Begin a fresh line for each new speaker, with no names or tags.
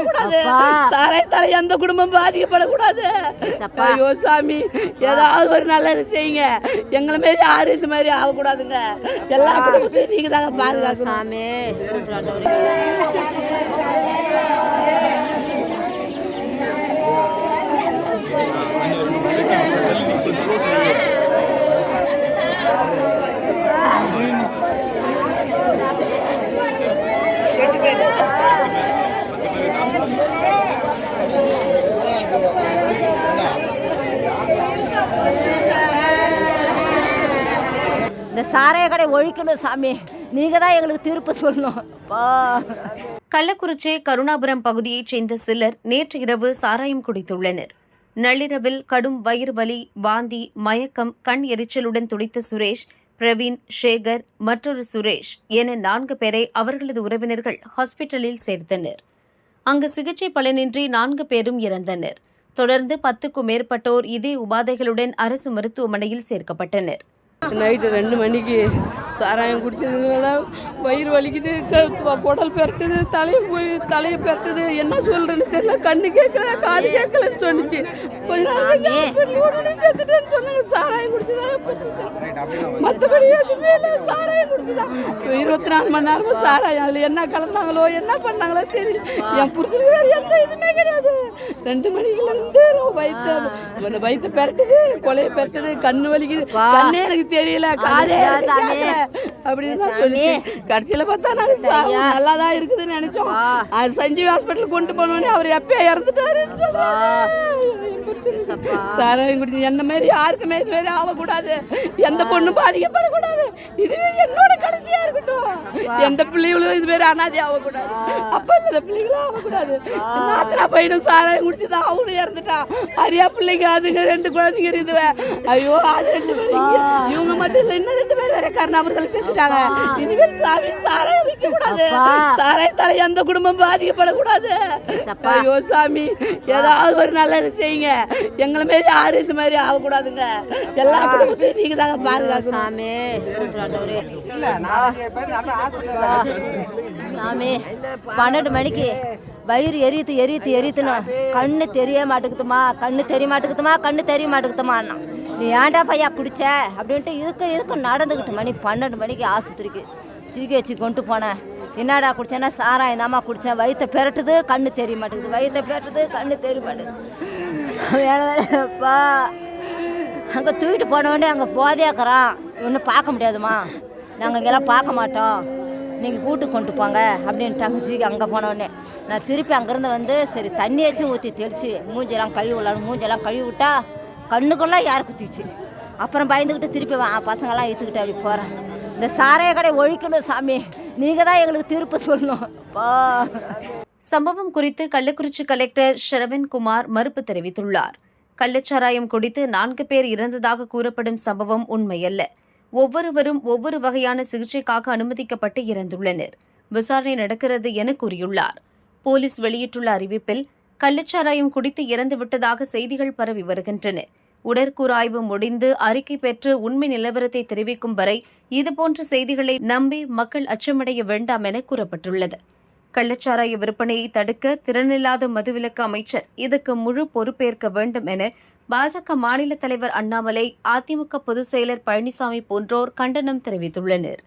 கூடாது. சாராயத்தால எந்த குடும்பம் பாதிக்கப்படக்கூடாது. ஐயோ சாமி, ஏதாவது ஒரு நல்லது செய்யுங்க. எங்களை மாரி யாரும் இந்த மாதிரி ஆகக்கூடாதுங்க. எல்லா குடும்பத்தையும் நீங்க தாங்க பாதுகாக்கணும் சாமி. இந்த சாராய கடை ஒழிக்கணும் சாமி. நீங்க தான் எங்களுக்கு தீர்ப்பு சொல்லணும்.
கள்ளக்குறிச்சி கருணாபுரம் பகுதியைச் சேர்ந்த சிலர் நேற்று இரவு சாராயம் குடித்துள்ளனர். நள்ளிரவில் கடும் வயிறு வலி, வாந்தி, மயக்கம், கண் எரிச்சலுடன் துடித்த சுரேஷ், பிரவீன், சேகர், மற்றொரு சுரேஷ் என 4 பேரை அவர்களது உறவினர்கள் ஹாஸ்பிட்டலில் சேர்த்தனர். அங்கு சிகிச்சை பலனின்றி 4 பேரும் இறந்தனர். தொடர்ந்து 10க்கும் மேற்பட்டோர் இதே உபாதைகளுடன் அரசு மருத்துவமனையில் சேர்க்கப்பட்டனர்.
நைட்டு 2 மணிக்கு சாராயம் குடிச்சதுனால வயிறு வலிக்குது, குடல் பெரட்டுது, தலையை பெரட்டுது. என்ன சொல்றேன்னு தெரியல. கண்ணு கேட்கல, காது கேட்கலன்னு சொன்னிச்சு. செத்துட்டேன்னு சொன்னாங்க. சாராயம் குடிச்சுதான். மற்றபடி எதுவுமே இல்லை, சாராயம் குடிச்சுதான். 24 மணி நேரமும் சாராயம். அதில் என்ன கலந்தாங்களோ என்ன பண்ணாங்களோ தெரியல. என் புருஷனுக்கு வேறு எந்த இதுவுமே கிடையாது. 2 மணிக்குலேருந்து வயிற்று பெரட்டுது, கொலையை பெரட்டுது, கண்ணு வலிக்குது. கண்ணே எனக்கு தெரியல, காதே அப்படின்னு சொல்லி கடைசியில பார்த்தா நாங்க நல்லாதான் இருக்குதுன்னு நினைச்சோம். அது சஞ்சீவ் ஹாஸ்பிட்டல் கொண்டு போனோடனே அவர் எப்பயே இறந்துட்டாரு. சாராயம் குடிச்சு என்ன மாதிரி யாருக்குமே இது மாதிரி ஆகக்கூடாது. எந்த பொண்ணு பாதிக்கப்படக்கூடாது. இதுவே என்னோட கடைசியா இருக்கட்டும். எந்த பிள்ளைகளும் இது மாதிரி அனாதி ஆகக்கூடாது. அப்ப இல்லாத பிள்ளைகளும் ஆகக்கூடாது. நாத்தனா பையனும் சாராயம் குடிச்சுதான் அவனும் இறந்துட்டான். அரியா பிள்ளைங்க அதுங்க 2 குழந்தைங்க இருக்குது. ஐயோ, அது 2 பேர் இவங்க மட்டும் இல்ல, இன்னும் 2 பேர் வேற கருணாபுரத்தில் செத்துட்டாங்க. இனிமேல் சாமி சாராயம் விற்க கூடாது. சாராயத்தால எந்த குடும்பம் பாதிக்கப்படக்கூடாது. ஐயோ சாமி, ஏதாவது ஒரு நல்லது செய்யுங்க. எங்களை மாரி யாரும் இந்த மாதிரி ஆகக்கூடாதுங்க. எல்லா குடும்பத்தையும் நீங்க தாங்க பாதுகாக்கணும் சாமி.
சாமி 12 மணிக்கு வயிறு எரியுதுன்னு கண்ணு தெரிய மாட்டேங்குதுமா, கண்ணு தெரிய மாட்டேங்குதுமா. நீ ஏன்டா பையா குடிச்ச அப்படின்ட்டு இதுக்கு நடந்துக்கிட்டு மணி 12 மணிக்கு ஆஸ்பத்திரிக்கு ஜிஹெச் கொண்டு போனேன். என்னடா குடிச்சேன்னா சாராயம் தாம்மா குடித்தேன். வயிற்றை பெரட்டுது, கண்ணு தெரிய மாட்டேங்குது. வேணப்பா அங்கே தூக்கிட்டு போனவொடனே அங்கே போதையாக்குறான். ஒன்றும் பார்க்க முடியாதுமா, நாங்கள் இங்கெல்லாம் பார்க்க மாட்டோம், நீங்கள் கூட்டுக்கு கொண்டு போங்க அப்படின்ட்டாங்க. ஜிக்கு அங்கே போனோடனே நான் திருப்பி அங்கேருந்து வந்து சரி தண்ணியாச்சும் ஊற்றி தெளித்து மூஞ்செல்லாம் கழுவி விட்டா கண்ணுக்கெல்லாம் யார் குத்திச்சு. அப்புறம் பயந்துக்கிட்டு திருப்பி பசங்கள்லாம் ஏற்றுக்கிட்டு அப்படி போகிறேன். இந்த சாராய கடை ஒழிக்கணும் சாமி. நீங்கள் தான் எங்களுக்கு தீர்ப்பு சொல்லணும்.
சம்பவம் குறித்து கள்ளக்குறிச்சி கலெக்டர் ஷரவன்குமார் மறுப்பு தெரிவித்துள்ளார். கள்ளச்சாராயம் குடித்து 4 பேர் இறந்ததாக கூறப்படும் சம்பவம் உண்மையல்ல. ஒவ்வொருவரும் ஒவ்வொரு வகையான சிகிச்சைக்காக அனுமதிக்கப்பட்டு இறந்துள்ளனர். விசாரணை நடக்கிறது என கூறியுள்ளார். போலீஸ் வெளியிட்டுள்ள அறிவிப்பில் கள்ளச்சாராயம் குடித்து இறந்துவிட்டதாக செய்திகள் பரவி வருகின்றன. உடற்கூறாய்வு முடிந்து அறிக்கை பெற்று உண்மை நிலவரத்தை தெரிவிக்கும் வரை இதுபோன்ற செய்திகளை நம்பி மக்கள் அச்சமடைய வேண்டாம் என கூறப்பட்டுள்ளது. கள்ளச்சாராய விற்பனையை தடுக்க திறனில்லாத மதுவிலக்கு அமைச்சர் இதற்கு முழு பொறுப்பேற்க வேண்டும் என பாஜக மாநில தலைவர் அண்ணாமலை, அதிமுக பொதுச் செயலர் பழனிசாமி போன்றோர் கண்டனம் தெரிவித்துள்ளனர்.